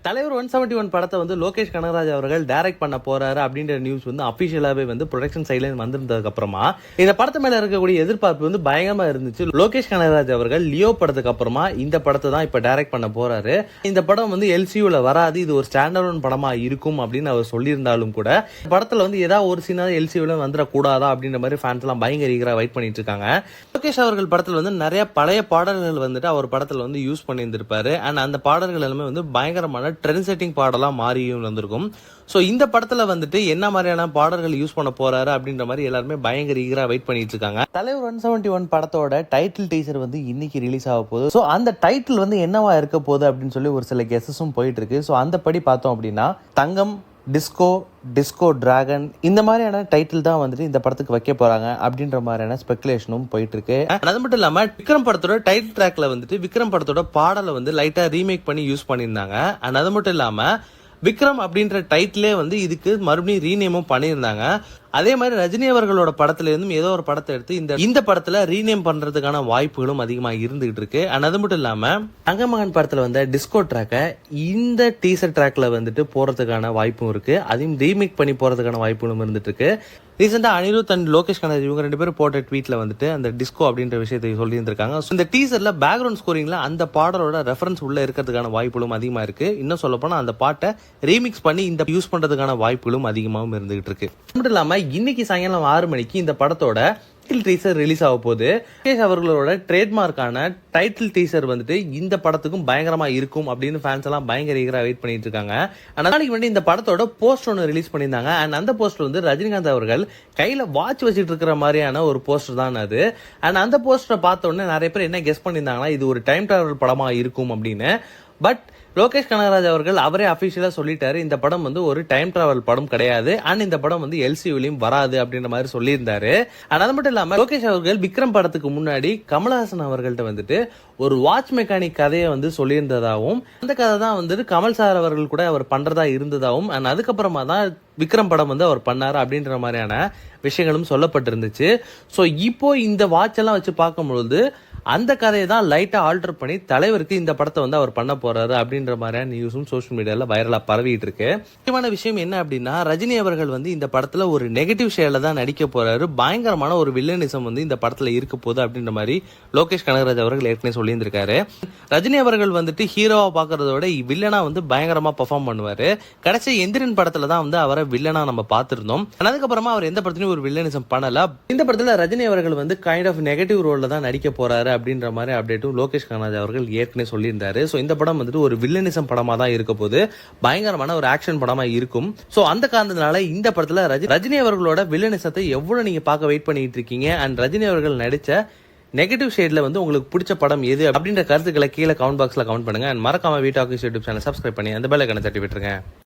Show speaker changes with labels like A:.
A: தலைவர் 171 படத்தை வந்து லோகேஷ் கனகராஜ் அவர்கள் டைரக்ட் பண்ண போறாரு அப்படின்ற நியூஸ் வந்து அபிஷியலாவே வந்து ப்ரொடக்ஷன் சைட்ல வந்திருந்ததுக்கு அப்புறமா இந்த படத்து மேல இருக்கக்கூடிய எதிர்பார்ப்பு வந்து பயங்கரமா இருந்துச்சு. லோகேஷ் கனகராஜ் அவர்கள் லியோ படத்துக்கு அப்புறமா இந்த படத்தை தான் இப்ப டைரக்ட் பண்ண போறாரு. இந்த படம் வந்து எல்சியூல வராது, இது ஒரு ஸ்டாண்டர்ட் படமா இருக்கும் அப்படின்னு அவர் சொல்லியிருந்தாலும் கூட படத்துல வந்து ஏதாவது ஒரு சீனா எல்சியூல வந்துடக்கூடாதா அப்படின்ற மாதிரி ஃபேன்ஸ் எல்லாம் பயங்கர ஈகரா வெயிட் பண்ணிட்டு இருக்காங்க. லோகேஷ் அவர்கள் படத்துல வந்து நிறைய பழைய பாடல்கள் வந்துட்டு அவர் படத்துல வந்து யூஸ் பண்ணியிருந்திருப்பாரு. அண்ட் அந்த பாடல்கள் எல்லாமே வந்து பயங்கரமான ட்ரெண்ட் செட்டிங் பாடலா மாறியும் வந்திருக்கும். ஸோ இந்த படத்துல வந்துட்டு என்ன மாதிரியான பாடல்கள் யூஸ் பண்ண போறாரு அப்படின்ற மாதிரி எல்லாருமே பயங்கர ஈகரா வெயிட் பண்ணிட்டு இருக்காங்க. தலைவர் 171 படத்தோட டைட்டில் டீசர் வந்து இன்னைக்கு ரிலீஸ் ஆக போகுது. ஸோ அந்த டைட்டில் வந்து என்னவா இருக்க போகுது அப்படின்னு சொல்லி ஒரு சில கெஸஸும் போயிட்டு இருக்கு. ஸோ அந்த படி பார்த்தோம் அப்படின்னா தங்கம், டிஸ்கோ டிராகன் இந்த மாதிரியான டைட்டில் தான் வந்துட்டு இந்த படத்துக்கு வைக்க போறாங்க அப்படின்ற மாதிரியான ஸ்பெகுலேஷனும் போயிட்டு இருக்கு. அது மட்டும் இல்லாம விக்ரம் படத்தோட டைட்டில் ட்ராக்ல வந்துட்டு விக்ரம் படத்தோட பாடலை வந்து லைட்டா ரீமேக் பண்ணி யூஸ் பண்ணியிருந்தாங்க. அண்ட் அது மட்டும் இல்லாம விக்ரம் அப்படின்ற டைட்டிலே வந்து இதுக்கு மறுபடியும் ரீநேமும் பண்ணியிருந்தாங்க. அதே மாதிரி ரஜினி அவர்களோட படத்துல இருந்தும் ஏதோ ஒரு படத்தை எடுத்து இந்த படத்துல ரீநேம் பண்றதுக்கான வாய்ப்புகளும் அதிகமா இருந்துகிட்டு இருக்கு. அண்ட் அது மட்டும் இல்லாம தங்கமகன் படத்துல வந்த டிஸ்கோ ட்ராக்கை இந்த டீசர் ட்ராக்ல வந்துட்டு போறதுக்கான வாய்ப்பும் இருக்கு. அதையும் ரீமேக் பண்ணி போறதுக்கான வாய்ப்புகளும் இருந்துட்டு இருக்கு. ரீசெண்டா அனிருத் அண்ட் லோகேஷ் கனகராஜ் இவங்க 2 பேரும் போட்ட ட்வீட்ல வந்துட்டு அந்த டிஸ்கோ அப்படின்ற விஷயத்தை சொல்லி இருந்திருக்காங்க. இந்த டீசர்ல பேக்ரவுண்ட் ஸ்கோரிங்ல அந்த பாடலோட ரெஃபரன்ஸ் உள்ள இருக்கிறதுக்கான வாய்ப்புகளும் அதிகமா இருக்கு. இன்னும் சொல்ல போனா அந்த பாட்டை ரீமிக்ஸ் பண்ணி இந்த யூஸ் பண்றதுக்கான வாய்ப்புகளும் அதிகமாகவும் இருந்துகிட்டு இருக்கு. மட்டும் இல்லாம இன்னைக்கு சாயங்காலம் 6 மணிக்கு இந்த படத்தோட டீசர் ரிலீஸ் ஆக போகுது. லோகேஷ் அவர்களோட ட்ரேட்மார்க்கான டைட்டில் டீசர் வந்துட்டு இந்த படத்துக்கும் பயங்கரமா இருக்கும் அப்படின்னு ஃபேன்ஸ் எல்லாம் பயங்கர ஈகரா வெயிட் பண்ணிட்டு இருக்காங்க. நாளைக்கு வந்து இந்த படத்தோட போஸ்டர் ஒன்று ரிலீஸ் பண்ணியிருந்தாங்க. அண்ட் அந்த போஸ்டர் வந்து ரஜினிகாந்த் அவர்கள் கையில வாட்ச் வச்சுட்டு இருக்கிற மாதிரியான ஒரு போஸ்டர் தான் அது. அண்ட் அந்த போஸ்டரை பார்த்த உடனே நிறைய பேர் என்ன கெஸ் பண்ணியிருந்தாங்கன்னா இது ஒரு டைம் டிராவல் படமா இருக்கும் அப்படின்னு. பட் லோகேஷ் கனகராஜ் அவர்கள் அவரே அபிஷியலா சொல்லிட்டாரு இந்த படம் வந்து ஒரு டைம் டிராவல் படம் கிடையாது. அண்ட் இந்த படம் வந்து எல்சியூலையும் வராது அப்படின்ற மாதிரி சொல்லியிருந்தாரு. அண்ட் அது மட்டும் இல்லாம லோகேஷ் அவர்கள் விக்ரம் படத்துக்கு முன்னாடி கமல்ஹாசன் அவர்கள்ட்ட வந்துட்டு ஒரு வாட்ச் மெக்கானிக் கதையை வந்து சொல்லியிருந்ததாகவும் அந்த கதை தான் வந்துட்டு கமல் சார் அவர்கள் கூட அவர் பண்றதா இருந்ததாகவும் அண்ட் அதுக்கப்புறமா தான் விக்ரம் படம் வந்து அவர் பண்ணாரு அப்படின்ற மாதிரியான விஷயங்களும் சொல்லப்பட்டிருந்துச்சு. ஸோ இப்போ இந்த வாட்ச் எல்லாம் வச்சு பார்க்கும்பொழுது அந்த கதையை தான் லைட்டா ஆல்டர் பண்ணி தலைவருக்கு இந்த படத்தை வந்து அவர் பண்ண போறாரு அப்படின்ற மாதிரியான நியூஸும் சோஷியல் மீடியால வைரலா பரவிட்டு இருக்கு. முக்கியமான விஷயம் என்ன அப்படின்னா ரஜினி அவர்கள் வந்து இந்த படத்துல ஒரு நெகட்டிவ் ஷேட்ல தான் நடிக்க போறாரு. பயங்கரமான ஒரு வில்லனிசம் வந்து இந்த படத்துல இருக்க போகுது அப்படின்ற மாதிரி லோகேஷ் கனகராஜ் அவர்கள் ஏற்கனவே சொல்லியிருந்திருக்காரு. ரஜினி அவர்கள் வந்துட்டு ஹீரோவா பாக்குறதோட வில்லனா வந்து பயங்கரமா பெர்ஃபார்ம் பண்ணுவாரு. கடைசி எந்திரன் படத்துல தான் வந்து அவரை வில்லனா நம்ம பார்த்திருந்தோம். அதுக்கப்புறமா அவர் எந்த படத்துலயும் ஒரு வில்லனிசம் பண்ணல. இந்த படத்துல ரஜினி அவர்கள் வந்து கைண்ட் ஆஃப் நெகட்டிவ் ரோல்ல தான் நடிக்க போறாரு அப்படின்ற மாதிரி அப்டேட்டும் லோகேஷ் கனகராஜ் அவர்கள் ஏற்கனவே சொல்லியிருந்தாரு. ஸோ இந்த படம் வந்துட்டு ஒரு வில்லனிசம் படமா தான் இருக்க போது, பயங்கரமான ஒரு ஆக்ஷன் படமா இருக்கும். ஸோ அந்த காரணத்தினால இந்த படத்துல ரஜினி அவர்களோட வில்லனிசத்தை எவ்வளவு நீங்க பார்க்க வெயிட் பண்ணிட்டு இருக்கீங்க அண்ட் ரஜினி அவர்கள் நடிச்ச நெகட்டிவ் ஷேட்ல வந்து உங்களுக்கு பிடிச்ச படம் எது அப்படின்ற கருத்துக்களை கீழே கமெண்ட் பாக்ஸ்ல கமெண்ட் பண்ணுங்க. அண்ட் மறக்காம வீ டாக்கிஸ் யூடியூப் சேனல் சப்ஸ்கிரைப் பண்ணி அந்த பெல் ஐகானை தட்டி விட்டுருங்க.